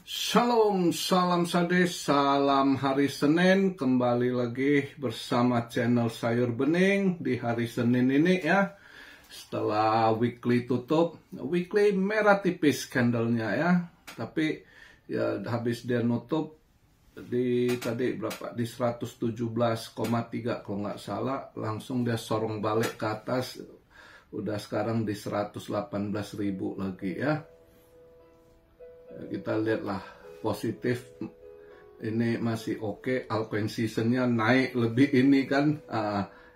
Shalom, salam sade, salam hari Senin. Kembali lagi bersama channel Sayur Bening di hari Senin ini ya. Setelah weekly tutup, weekly merah tipis candlenya ya. Tapi ya habis dia nutup di tadi berapa? Di 117,3 kalau nggak salah. Langsung dia sorong balik ke atas. Udah sekarang di 118.000 lagi ya. Kita lihatlah positif ini masih oke. Altcoin seasonnya naik lebih ini kan,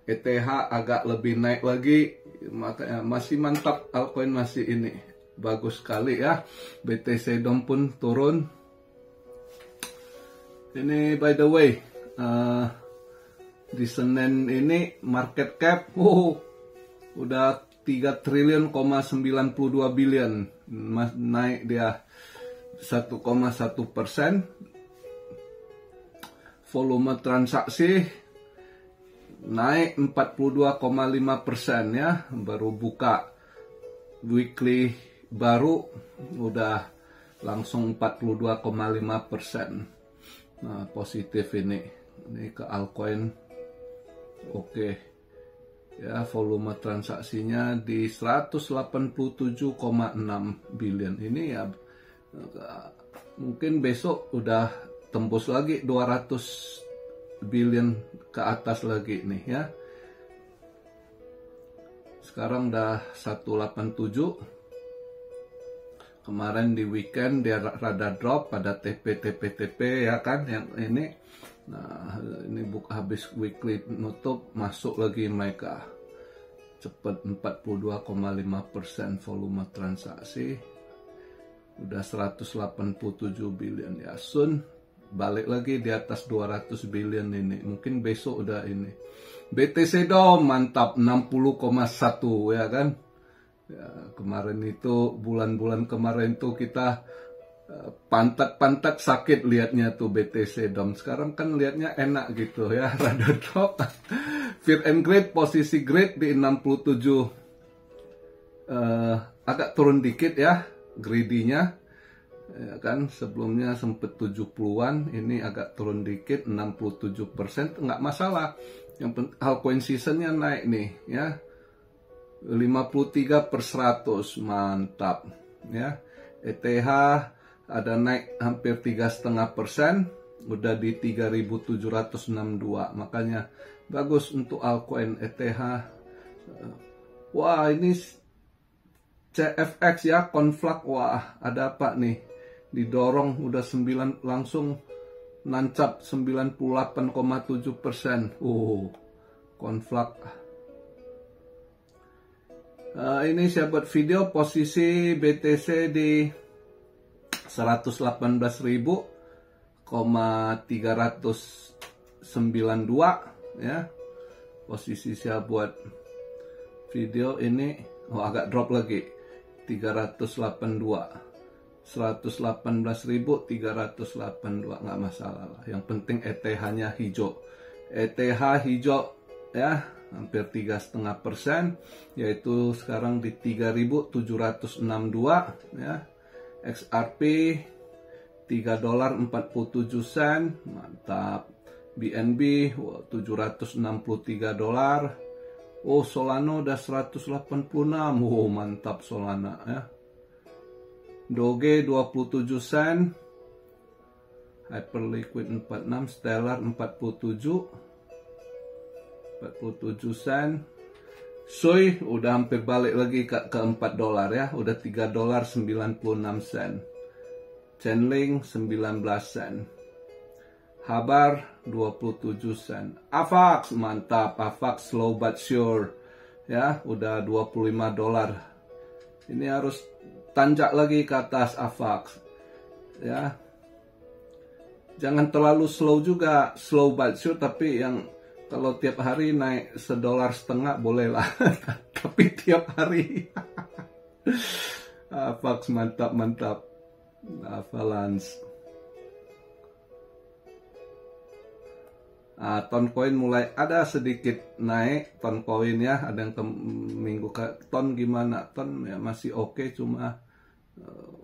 ETH agak lebih naik lagi, makanya masih mantap. Altcoin masih ini bagus sekali ya. BTC DOM pun turun. Ini by the way, di Senin ini market cap udah 3 triliun, 92 billion, naik dia 1,1%. Volume transaksi naik 42,5% ya. Baru buka weekly baru udah langsung 42,5%. Nah, positif ini ke altcoin. Oke. Ya, volume transaksinya di 187,6 billion. Ini ya mungkin besok udah tembus lagi 200 billion ke atas lagi nih ya. Sekarang udah 187. Kemarin di weekend dia rada drop pada TP ya kan yang ini. Nah, ini habis weekly nutup masuk lagi mereka. Cepat 42,5% volume transaksi. Udah 187 billion ya. Soon balik lagi di atas 200 billion ini. Mungkin besok udah ini. BTC DOM mantap 60,1 ya kan. Ya, kemarin itu bulan-bulan kemarin tuh kita pantat-pantat sakit liatnya tuh BTC DOM. Sekarang kan liatnya enak gitu ya. Rada drop. Fear and Greed posisi greed di 67. Agak turun dikit ya. Greedy-nya ya kan, sebelumnya sempet 70-an, ini agak turun dikit 67%, nggak masalah. Yang altcoin seasonnya naik nih ya, 53/100, mantap ya. ETH ada naik hampir 3,5%, udah di 3.762, makanya bagus untuk altcoin ETH. Wah, ini CFX ya, Conflux, wah ada apa nih, didorong udah 9 langsung nancap 98,7%. Conflux. Ini saya buat video posisi BTC di 118.392 ya. Posisi saya buat video ini agak drop lagi. 382, 118.382, nggak masalah lah. Yang penting ETH-nya hijau. ETH hijau ya, hampir 3,5%, yaitu sekarang di 3.762 ya. XRP $3.47, mantap. BNB $763. Solana udah 186. Mantap Solana ya. Doge 27 sen. Hyperliquid 46, Stellar 47 sen. Sui udah hampir balik lagi ke $4 ya. Udah $3.96. Chainlink 19 sen. Habar 27 sen. AVAX mantap, AVAX slow but sure ya, udah $25. Ini harus tanjak lagi ke atas AVAX ya. Jangan terlalu slow juga, slow but sure, tapi yang kalau tiap hari naik $1.50 boleh lah. Tapi tiap hari AVAX mantap. Avalanche. Toncoin mulai ada sedikit naik, Toncoin ya, ada yang minggu ke ton gimana, ton ya masih oke, cuma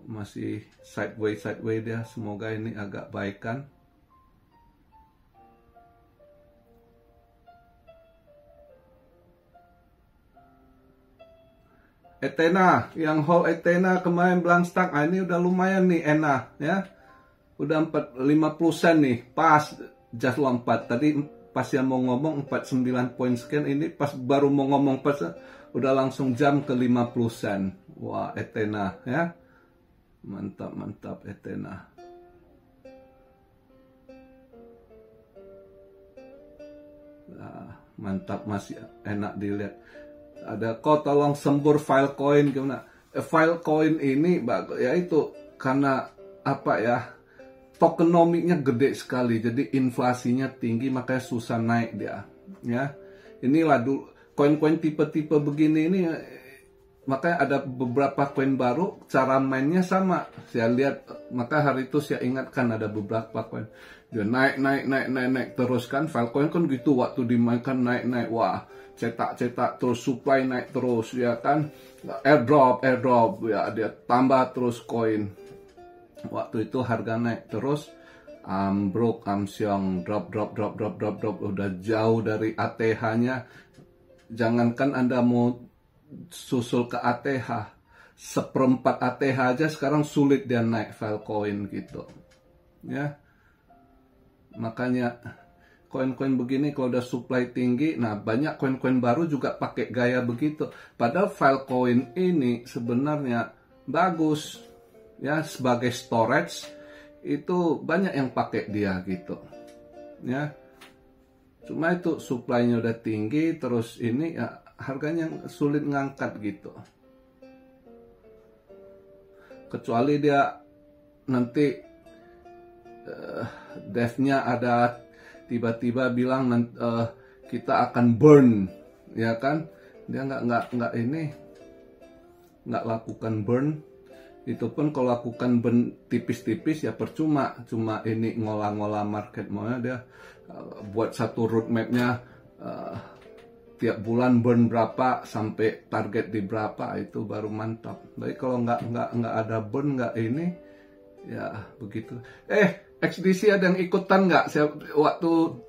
masih sideways dia, semoga ini agak baikkan. Ethena, yang hold Ethena kemarin belang stuck, ini udah lumayan nih enak ya, udah 50 sen nih, pas just lompat tadi pas yang mau ngomong 49 poin sekian, ini pas baru mau ngomong pas udah langsung jam ke 50 sen. Wah, Ethena ya, mantap Ethena. Nah, mantap, masih enak dilihat. Ada kok tolong sembur Filecoin gimana? Filecoin ini ya itu karena apa ya? Tokenomiknya gede sekali, jadi inflasinya tinggi, makanya susah naik dia. Ya, inilah dulu koin-koin tipe-tipe begini ini, makanya ada beberapa koin baru, cara mainnya sama. Saya lihat, maka hari itu saya ingatkan ada beberapa koin dia naik terus kan. Filecoin kan gitu, waktu dimainkan naik, wah cetak terus, supply naik terus ya kan, airdrop ya, dia tambah terus koin. Waktu itu harga naik terus, ambruk, amsyong, drop, udah jauh dari ATH-nya. Jangankan Anda mau susul ke ATH, seperempat ATH aja sekarang sulit dia naik Filecoin gitu ya. Makanya koin-koin begini kalau udah supply tinggi, nah banyak koin-koin baru juga pakai gaya begitu. Padahal Filecoin ini sebenarnya bagus ya, sebagai storage itu banyak yang pakai dia gitu ya. Cuma itu supply-nya udah tinggi, terus ini ya harganya sulit ngangkat gitu. Kecuali dia nanti devnya ada tiba-tiba bilang kita akan burn ya kan, dia nggak ini nggak lakukan burn. Itu pun kalau lakukan burn tipis-tipis ya percuma, cuma ini ngolah-ngolah market. Maunya dia buat satu roadmapnya, tiap bulan burn berapa sampai target di berapa, itu baru mantap. Tapi kalau nggak ada burn, nggak ini ya begitu. XDC ada yang ikutan nggak? Saya waktu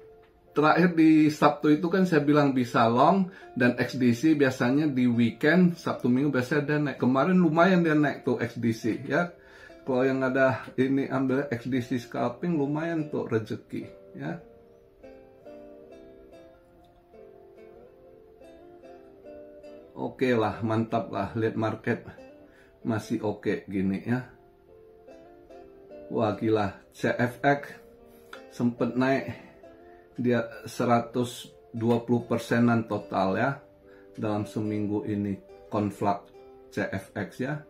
terakhir di Sabtu itu kan saya bilang bisa long, dan XDC biasanya di weekend Sabtu Minggu biasanya dia naik. Kemarin lumayan dia naik tuh XDC ya. Kalau yang ada ini ambil XDC scalping lumayan tuh rezeki ya. Oke lah, mantap lah, lihat market masih oke gini ya. Wah gila, CFX sempet naik dia 120%-an total ya dalam seminggu ini, konflik CFX ya.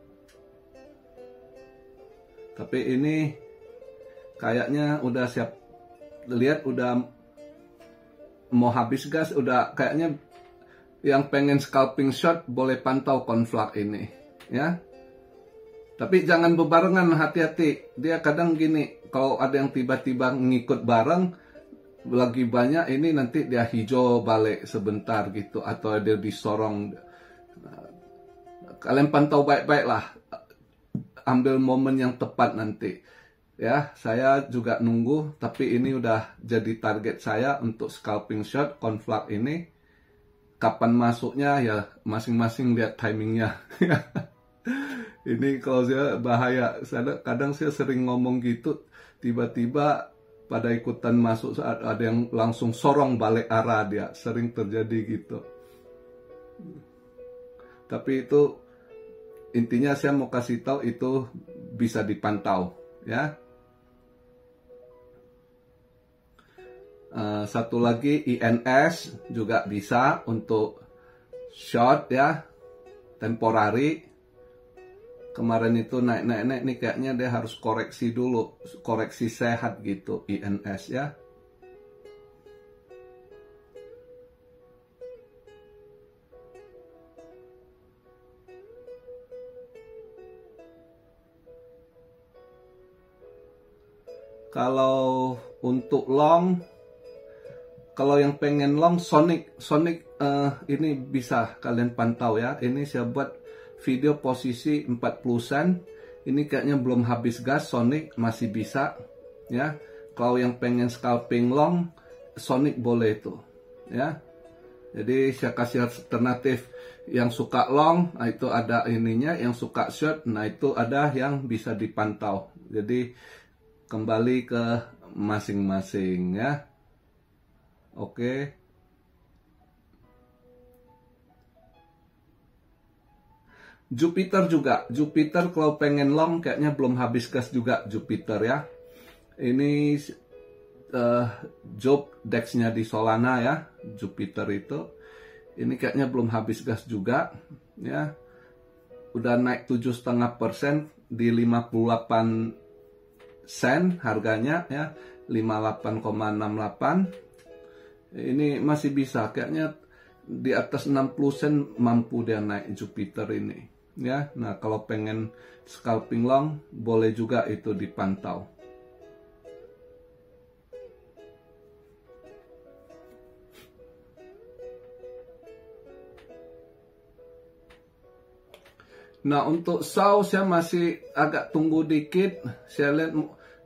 Tapi ini kayaknya udah siap, lihat udah mau habis gas, udah kayaknya yang pengen scalping shot boleh pantau konflik ini ya. Tapi jangan bebarengan, hati-hati. Dia kadang gini, kalau ada yang tiba-tiba ngikut bareng, lagi banyak ini nanti dia hijau balik sebentar gitu, atau dia disorong. Kalian pantau baik-baik lah, ambil momen yang tepat nanti. Ya, saya juga nunggu, tapi ini udah jadi target saya untuk scalping shot konflik ini. Kapan masuknya ya masing-masing lihat timingnya. Ini kalau saya bahaya, kadang saya sering ngomong gitu, tiba-tiba pada ikutan masuk saat ada yang langsung sorong balik arah, dia sering terjadi gitu. Tapi itu intinya saya mau kasih tahu itu bisa dipantau ya. Satu lagi INS juga bisa untuk short ya, temporary. Kemarin itu naik nih, kayaknya dia harus koreksi dulu, koreksi sehat gitu INS ya. Kalau untuk long, kalau yang pengen long Sonic ini bisa kalian pantau ya. Ini saya buat video posisi 40 sen, ini kayaknya belum habis gas. Sonic masih bisa ya. Kalau yang pengen scalping long, Sonic boleh tuh ya. Jadi saya kasih alternatif. Yang suka long, nah itu ada ininya. Yang suka short, nah itu ada yang bisa dipantau. Jadi kembali ke masing-masing ya. Oke. Jupiter juga. Jupiter kalau pengen long kayaknya belum habis gas juga Jupiter ya. Ini job DEX-nya di Solana ya. Jupiter itu. Ini kayaknya belum habis gas juga ya. Udah naik 7,5% di 58 sen harganya ya. 58,68. Ini masih bisa kayaknya di atas 60 sen mampu dia naik Jupiter ini ya. Nah, kalau pengen scalping long boleh juga itu dipantau. Nah, untuk SAU saya masih agak tunggu dikit. Saya lihat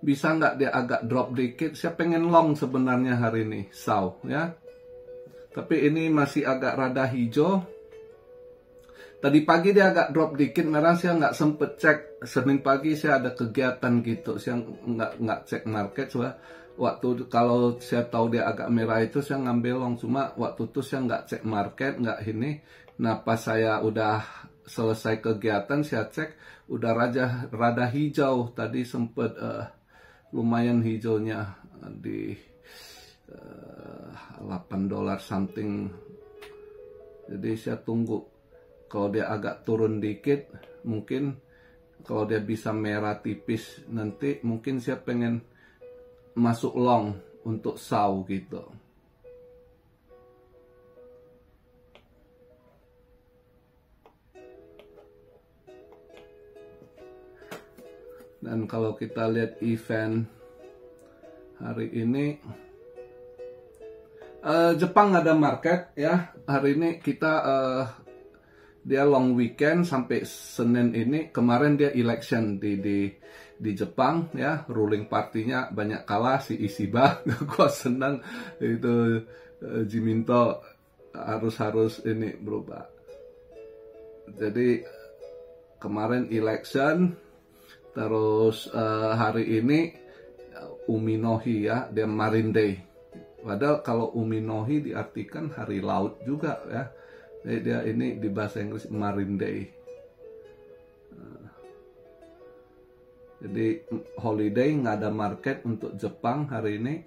bisa nggak dia agak drop dikit. Saya pengen long sebenarnya hari ini SAU ya. Tapi ini masih agak rada hijau. Tadi pagi dia agak drop dikit merah. Saya nggak sempet cek. Senin pagi saya ada kegiatan gitu. Saya nggak cek market. Waktu kalau saya tahu dia agak merah itu saya ngambil long. Cuma waktu itu saya nggak cek market, nggak ini. Nah, pas saya udah selesai kegiatan saya cek udah rada hijau. Tadi sempet lumayan hijaunya di $8 something. Jadi saya tunggu kalau dia agak turun dikit, mungkin kalau dia bisa merah tipis nanti mungkin saya pengen masuk long untuk SAU gitu. Dan kalau kita lihat event hari ini, Jepang ada market ya. Hari ini kita dia long weekend sampai Senin ini. Kemarin dia election di Jepang ya. Ruling partinya banyak kalah si Ishiba. Gua senang itu Jiminto harus ini berubah. Jadi kemarin election. Terus hari ini Uminohi ya, dia Marine Day. Padahal kalau Uminohi diartikan hari laut juga ya. Jadi dia ini di bahasa Inggris Marine Day. Jadi holiday, nggak ada market untuk Jepang hari ini.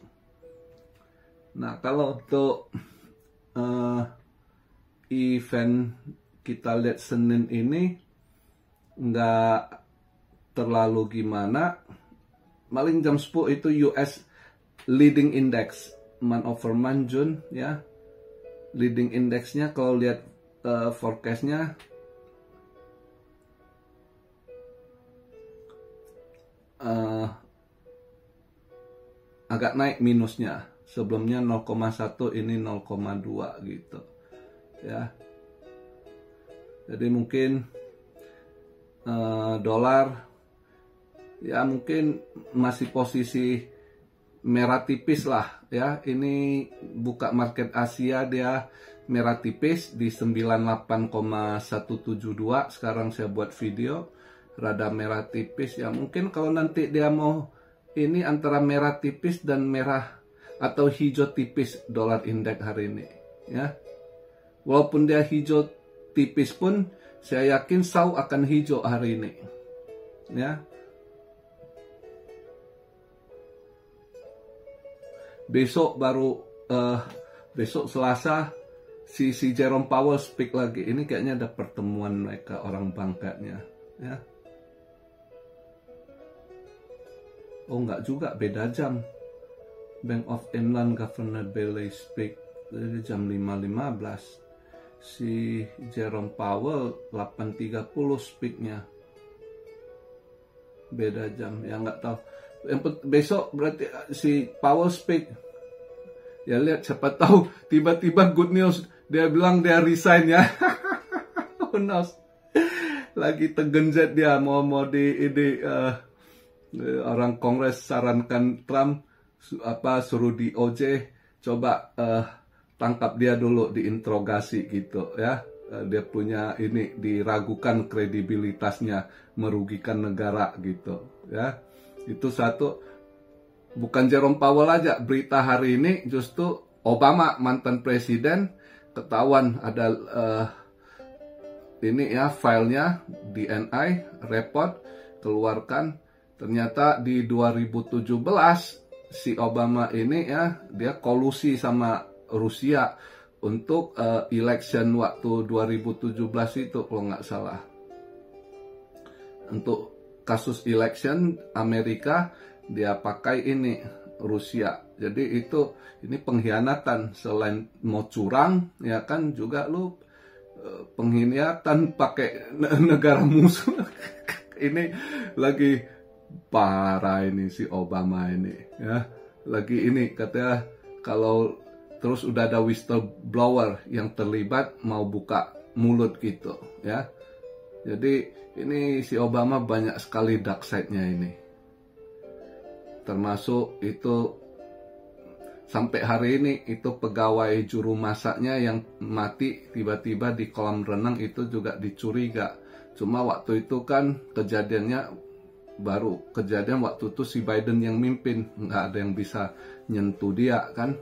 Nah, kalau untuk event kita lihat Senin ini nggak terlalu gimana. Paling jam 10 itu US leading index month over month June ya. Leading indexnya kalau lihat forecastnya agak naik minusnya. Sebelumnya 0,1 ini 0,2 gitu ya. Jadi mungkin dolar ya mungkin masih posisi merah tipis lah ya. Ini buka market Asia dia merah tipis di 98,172. Sekarang saya buat video rada merah tipis ya. Mungkin kalau nanti dia mau ini antara merah tipis dan merah atau hijau tipis dolar indeks hari ini ya. Walaupun dia hijau tipis pun saya yakin SAU akan hijau hari ini ya. Besok baru besok Selasa si Jerome Powell speak lagi. Ini kayaknya ada pertemuan mereka orang banknya ya. Oh enggak juga, beda jam. Bank of England Governor Bailey speak dari jam 5.15. Si Jerome Powell 8.30 speaknya. Beda jam ya, nggak tahu. Besok berarti si Powell speak ya, lihat siapa tahu tiba-tiba good news dia bilang dia resign ya. Who knows lagi tegenjet dia mau di orang Kongres sarankan Trump suruh DOJ coba tangkap dia dulu, diinterogasi gitu ya. Dia punya ini, diragukan kredibilitasnya, merugikan negara gitu ya. Itu satu. Bukan Jerome Powell aja, berita hari ini justru Obama mantan presiden ketahuan ada ini ya, filenya DNI report keluarkan. Ternyata di 2017 si Obama ini ya, dia kolusi sama Rusia untuk election waktu 2017 itu kalau nggak salah. Untuk kasus election Amerika dia pakai ini Rusia. Jadi ini pengkhianatan, selain mau curang ya kan, juga lu pengkhianatan pakai negara musuh. Ini lagi parah ini si Obama ini ya. Lagi ini katanya kalau terus udah ada whistleblower yang terlibat mau buka mulut gitu ya. Jadi ini si Obama banyak sekali dark side-nya ini. Termasuk itu sampai hari ini itu pegawai juru masaknya yang mati tiba-tiba di kolam renang itu juga dicuriga. Cuma waktu itu kan kejadiannya baru kejadian waktu itu si Biden yang mimpin, nggak ada yang bisa nyentuh dia kan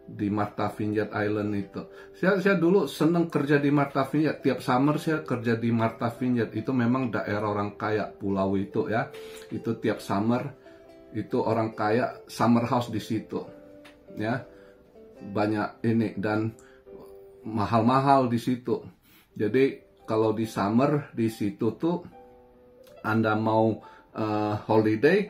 di Martha Vineyard Island itu. Saya dulu seneng kerja di Martha Vineyard, tiap summer saya kerja di Martha Vineyard. Itu memang daerah orang kaya, pulau itu ya. Itu tiap summer itu orang kaya, summer house di situ ya, banyak ini dan mahal-mahal di situ. Jadi kalau di summer di situ tuh Anda mau holiday,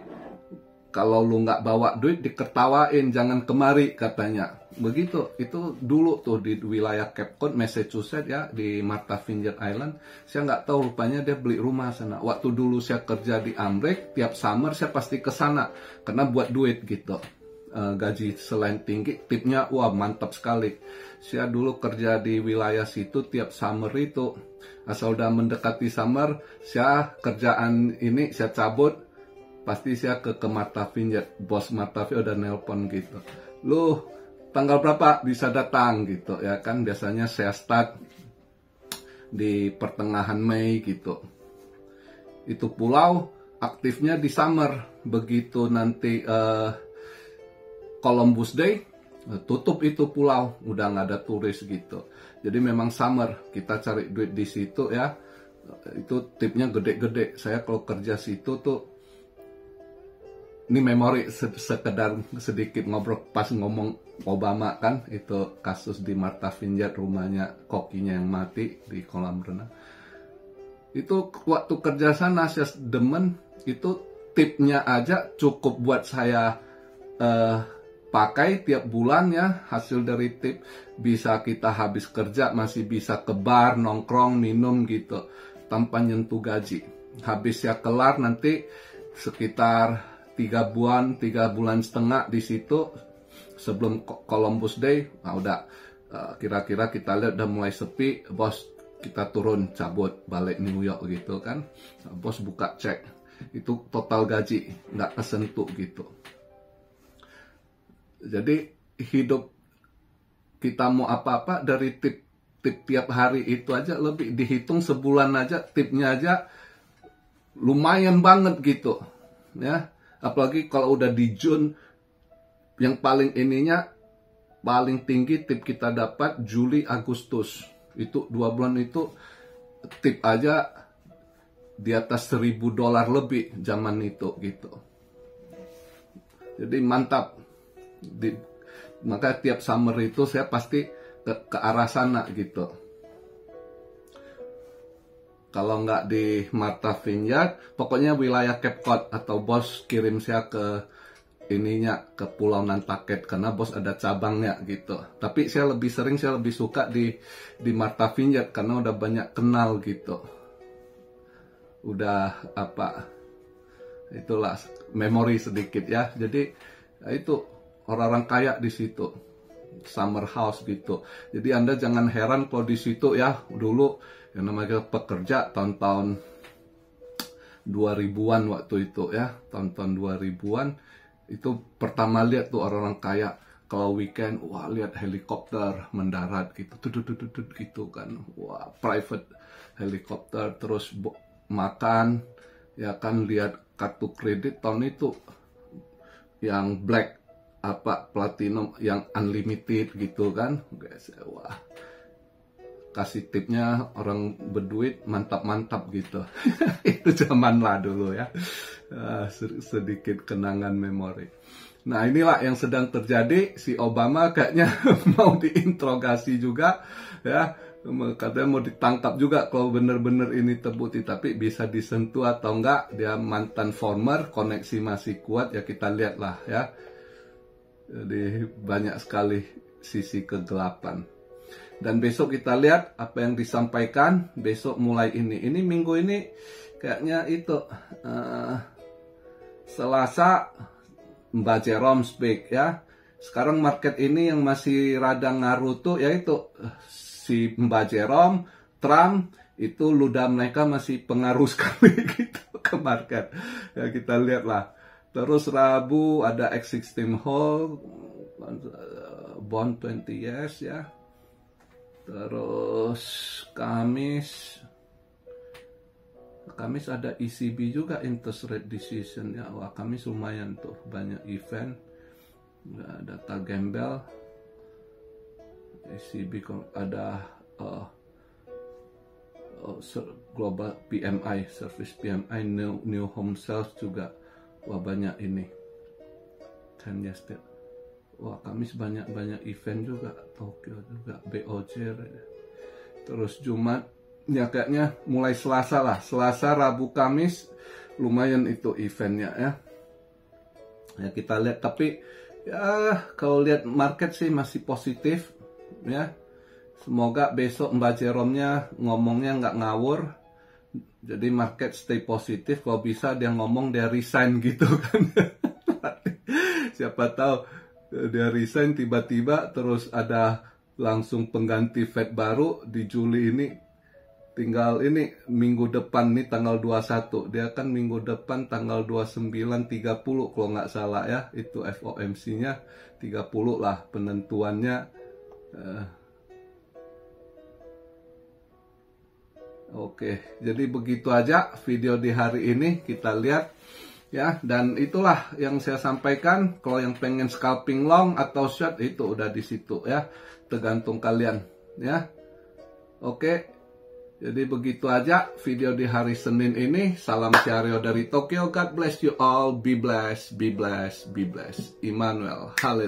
kalau lu nggak bawa duit diketawain, jangan kemari katanya. Begitu, itu dulu tuh di wilayah Cape Cod, Massachusetts ya, di Martha Vineyard Island. Saya nggak tahu, rupanya dia beli rumah sana. Waktu dulu saya kerja di Amrek, tiap summer saya pasti ke sana karena buat duit gitu. Gaji selain tinggi, tipnya wah mantap sekali. Saya dulu kerja di wilayah situ tiap summer itu. Asal udah mendekati summer, saya kerjaan ini saya cabut, pasti saya ke Martha Vineyard. Bos Martha Vineyard udah nelpon gitu, lu tanggal berapa bisa datang gitu ya kan. Biasanya saya start di pertengahan Mei gitu. Itu pulau aktifnya di summer. Begitu nanti Columbus Day tutup itu pulau, udah nggak ada turis gitu. Jadi memang summer kita cari duit di situ ya. Itu tipnya gede-gede. Saya kalau kerja situ tuh, ini memori sekedar sedikit ngobrol pas ngomong Obama kan, itu kasus di Martha Vineyard, rumahnya kokinya yang mati di kolam renang. Itu waktu kerja sana saya demen, itu tipnya aja cukup buat saya pakai tiap bulan ya. Hasil dari tip bisa kita habis kerja masih bisa ke bar, nongkrong, minum gitu tanpa nyentuh gaji. Habis ya kelar nanti sekitar 3 bulan setengah di situ sebelum Columbus Day. Nah udah kira-kira kita lihat udah mulai sepi, bos kita turun cabut balik New York gitu kan. Bos buka cek, itu total gaji nggak kesentuh gitu. Jadi hidup kita mau apa-apa dari tip tiap hari itu aja lebih dihitung sebulan aja, tipnya aja lumayan banget gitu ya. Apalagi kalau udah di June, yang paling ininya paling tinggi tip kita dapat Juli Agustus. Itu 2 bulan itu tip aja di atas $1.000 lebih zaman itu gitu. Jadi mantap. Maka tiap summer itu saya pasti ke arah sana gitu. Kalau nggak di Martha Vineyard, pokoknya wilayah Cape Cod, atau bos kirim saya ke ininya, ke Pulau Nantucket karena bos ada cabangnya gitu. Tapi saya lebih suka di Martha Vineyard karena udah banyak kenal gitu. Udah apa? Itulah memori sedikit ya. Jadi itu orang-orang kaya di situ, summer house gitu. Jadi Anda jangan heran kalau di situ ya dulu yang namanya pekerja tahun-tahun 2000-an waktu itu ya, tahun-tahun 2000-an itu pertama lihat tuh orang-orang kaya kalau weekend, wah lihat helikopter mendarat gitu, gitu kan, wah private helikopter, terus makan, ya kan, lihat kartu kredit tahun itu yang black apa platinum yang unlimited gitu kan, guys, wah kasih tipnya orang berduit mantap-mantap gitu. Itu zaman lah dulu ya. Sedikit kenangan memori. Nah inilah yang sedang terjadi. Si Obama kayaknya mau diinterogasi juga ya, katanya mau ditangkap juga kalau benar-benar ini terbukti, tapi bisa disentuh atau enggak, dia mantan former, koneksi masih kuat ya, kita lihatlah ya. Jadi banyak sekali sisi kegelapan. Dan besok kita lihat apa yang disampaikan besok mulai ini minggu ini kayaknya itu Selasa Mbak Jerome speak ya. Sekarang market ini yang masih rada ngaruh tuh yaitu si Mbak Jerome, Trump itu ludah mereka masih pengaruh sekali gitu ke market ya, kita lihatlah. Terus Rabu ada X16 Hall bond 20 years ya. Terus Kamis ada ECB juga, interest rate decision ya. Wah, Kamis lumayan tuh, banyak event, data gembel, ECB ada global PMI, service PMI, new home sales juga, wah banyak ini. 10 years state. Wah, Kamis banyak event juga, Tokyo juga, BOJ. Terus Jumat, ya kayaknya mulai Selasa lah. Selasa, Rabu, Kamis, lumayan itu eventnya ya. Ya kita lihat, tapi ya kalau lihat market sih masih positif ya. Semoga besok Mbak Jerome-nya ngomongnya nggak ngawur. Jadi market stay positif, kalau bisa dia ngomong dia resign gitu kan. Siapa tahu dia resign tiba-tiba terus ada langsung pengganti Fed baru di Juli ini, tinggal ini minggu depan nih tanggal 21, dia kan minggu depan tanggal 29-30 kalau nggak salah ya, itu FOMC-nya 30 lah penentuannya. Oke, jadi begitu aja video di hari ini, kita lihat ya, dan itulah yang saya sampaikan. Kalau yang pengen scalping long atau short itu udah di situ ya, tergantung kalian ya. Oke, jadi begitu aja video di hari Senin ini. Salam Syaryo dari Tokyo. God bless you all. Be blessed, be blessed, be blessed. Immanuel. Haleluya.